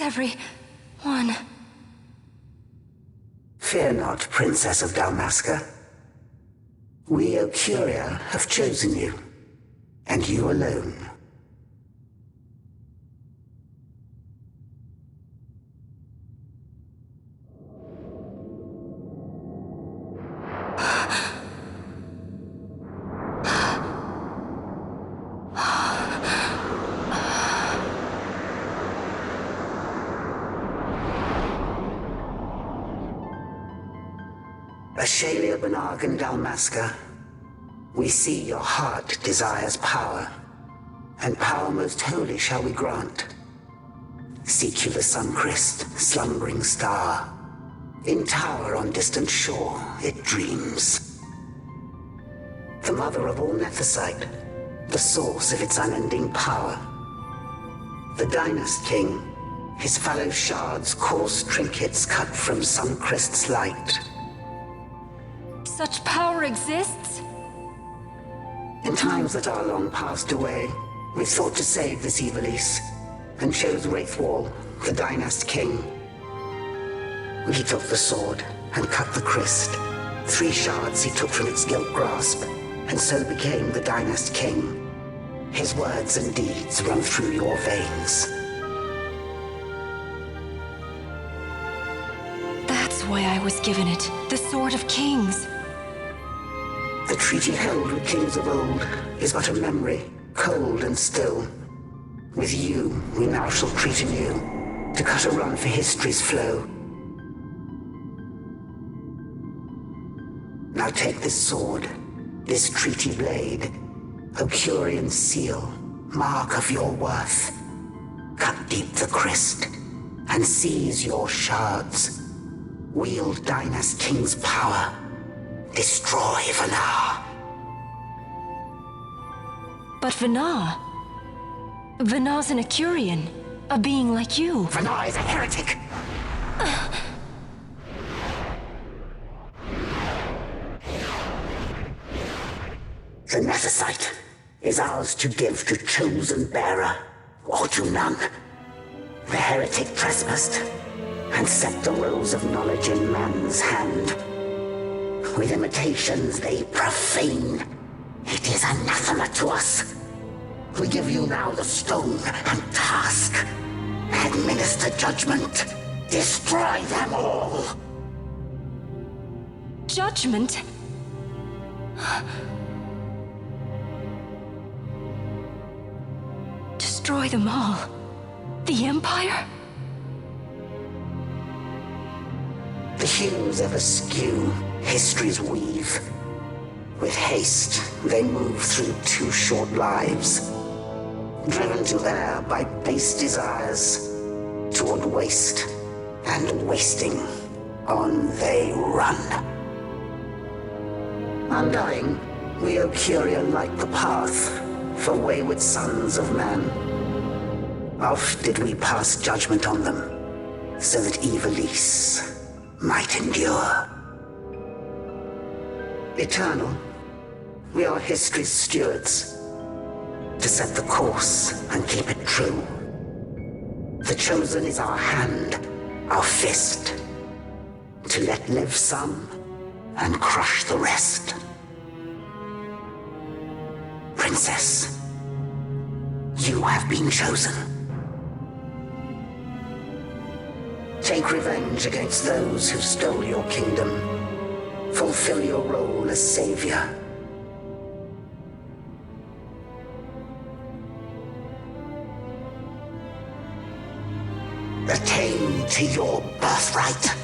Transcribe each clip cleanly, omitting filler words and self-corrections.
everyone? Fear not, Princess of Dalmasca. We, Ocuria, have chosen you, and you alone. Ashalia Benarg and Dalmasca, we see your heart desires power, and power most holy shall we grant. Seek you the sun-crest, slumbering star. In tower on distant shore, it dreams. The mother of all Nephesite, the source of its unending power. The Dynast King, his fallow shards, coarse trinkets cut from sun-crest's light. Such power exists? In times that are long passed away, we sought to save this Evilise, and chose Wraithwall, the Dynast King. He took the sword and cut the crest. 3 shards he took from its gilt grasp, and so became the Dynast King. His words and deeds run through your veins. That's why I was given it, the Sword of Kings. The treaty held with kings of old is but a memory, cold and still. With you, we now shall treat anew, to cut a run for history's flow. Now take this sword, this treaty blade, Ocurian seal, mark of your worth. Cut deep the crest, and seize your shards. Wield Dynast King's power. Destroy Vanar. But Vanar? Vanar's an Ocurian, a being like you. Vanar is a heretic. The Nephesite is ours to give to chosen bearer, or to none. The heretic trespassed, and set the rose of knowledge in man's hand. With imitations they profane. It is anathema to us. We give you now the stone and task. Administer judgment. Destroy them all. Judgment? Destroy them all? The Empire? The hues ever skew history's weave. With haste, they move through 2 short lives. Driven to err by base desires. Toward waste, and wasting, on they run. Undying, we Ocuria light the path for wayward sons of man. Oft did we pass judgment on them, so that Evilise might endure. Eternal, we are history's stewards, to set the course and keep it true. The chosen is our hand, our fist, to let live some and crush the rest. Princess, you have been chosen. Take revenge against those who stole your kingdom. Fulfill your role as savior. Attain to your birthright.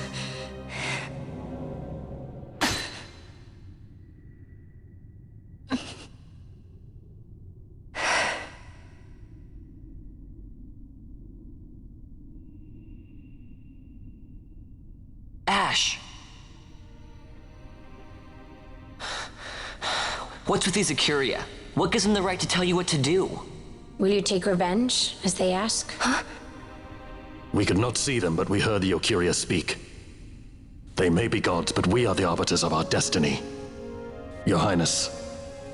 Ash! What's with these Ocuria? What gives them the right to tell you what to do? Will you take revenge, as they ask? Huh? We could not see them, but we heard the Ocuria speak. They may be gods, but we are the arbiters of our destiny. Your Highness,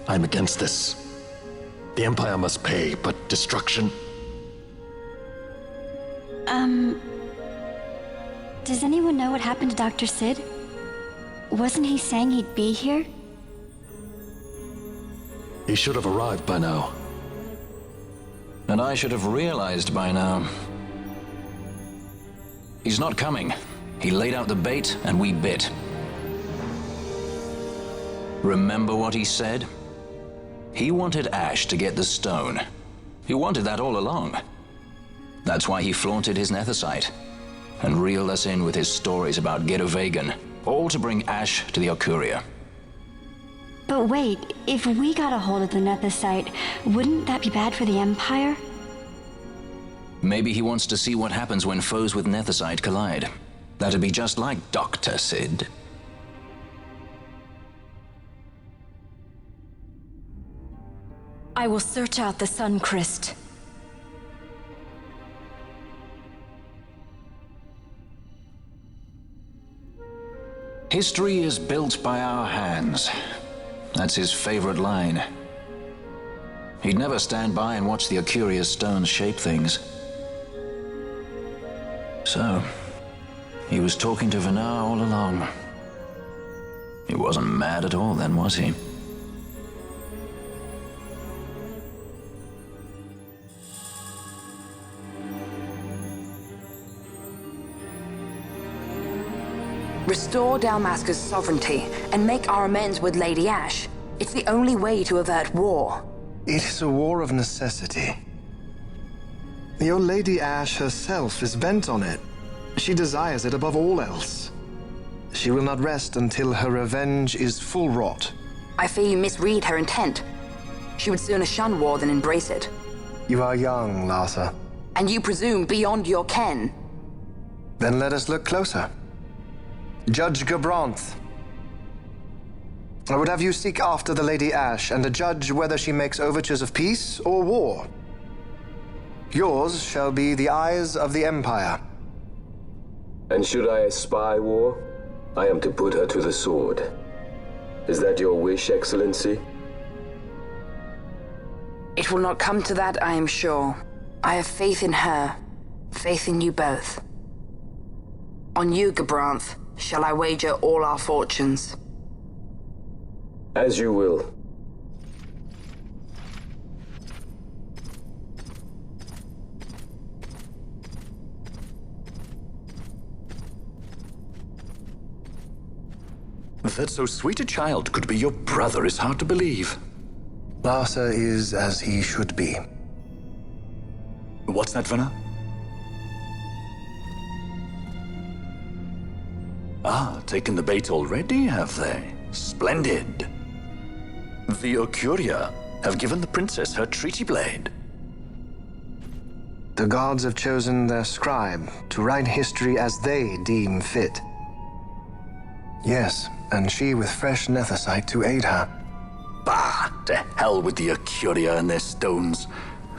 I'm against this. The Empire must pay, but destruction? Does anyone know what happened to Dr. Sid? Wasn't he saying he'd be here? He should have arrived by now. And I should have realized by now. He's not coming. He laid out the bait, and we bit. Remember what he said? He wanted Ash to get the stone. He wanted that all along. That's why he flaunted his nethicite, and reeled us in with his stories about Gedovagan, all to bring Ash to the Okuria. But wait, if we got a hold of the nethicite, wouldn't that be bad for the Empire? Maybe he wants to see what happens when foes with nethicite collide. That'd be just like Dr. Sid. I will search out the Sun Crest. History is built by our hands. That's his favorite line. He'd never stand by and watch the Okuria's stones shape things. So, he was talking to Venar all along. He wasn't mad at all then, was he? Restore Dalmasca's sovereignty and make our amends with Lady Ash. It's the only way to avert war. It is a war of necessity. Your Lady Ash herself is bent on it. She desires it above all else. She will not rest until her revenge is full wrought. I fear you misread her intent. She would sooner shun war than embrace it. You are young, Larsa. And you presume beyond your ken. Then let us look closer. Judge Gabranth. I would have you seek after the Lady Ash and judge whether she makes overtures of peace or war. Yours shall be the eyes of the Empire. And should I espy war, I am to put her to the sword. Is that your wish, Excellency? It will not come to that, I am sure. I have faith in her, faith in you both. On you, Gabranth, shall I wager all our fortunes? As you will. That so sweet a child could be your brother is hard to believe. Larsa is as he should be. What's that, Venar? Ah, taken the bait already, have they? Splendid. The Okuria have given the princess her treaty blade. The gods have chosen their scribe to write history as they deem fit. Yes, and she with fresh nethicite to aid her. Bah! To hell with the Okuria and their stones.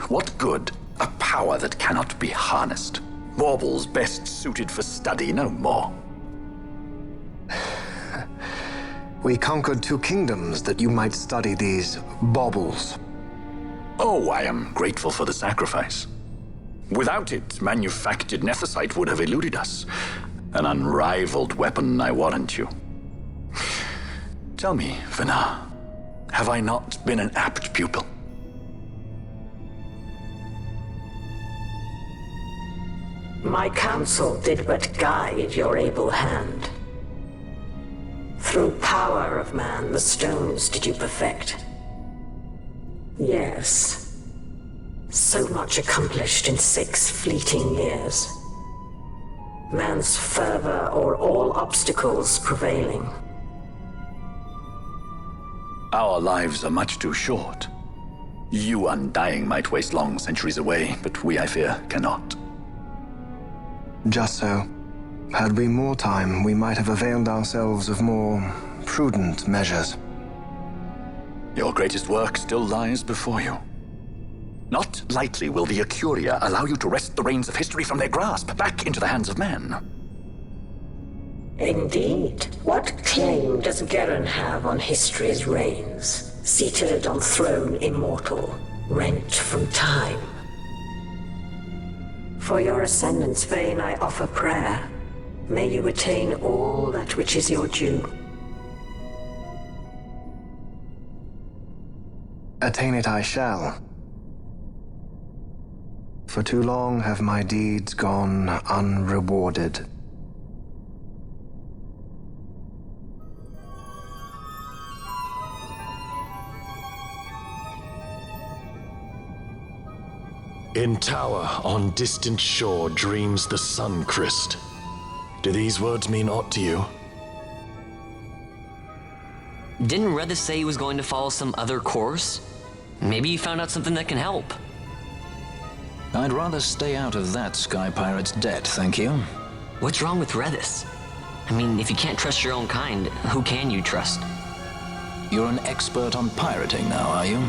What good? A power that cannot be harnessed. Baubles best suited for study, no more. We conquered 2 kingdoms that you might study these baubles. Oh, I am grateful for the sacrifice. Without it, manufactured nethicite would have eluded us. An unrivaled weapon, I warrant you. Tell me, Venar, have I not been an apt pupil? My counsel did but guide your able hand. Through power of man, the stones did you perfect. Yes. So much accomplished in 6 fleeting years. Man's fervor o'er all obstacles prevailing. Our lives are much too short. You undying might waste long centuries away, but we, I fear, cannot. Just so. Had we more time, we might have availed ourselves of more prudent measures. Your greatest work still lies before you. Not lightly will the Okuria allow you to wrest the reins of history from their grasp, back into the hands of men. Indeed. What claim does Geren have on history's reins, seated on throne immortal, rent from time? For your ascendant's vein I offer prayer. May you attain all that which is your due. Attain it I shall. For too long have my deeds gone unrewarded. In tower on distant shore dreams the sun Christ. Do these words mean aught to you? Didn't Redis say he was going to follow some other course? Maybe you found out something that can help. I'd rather stay out of that Sky Pirate's debt, thank you. What's wrong with Redis? I mean, if you can't trust your own kind, who can you trust? You're an expert on pirating now, are you?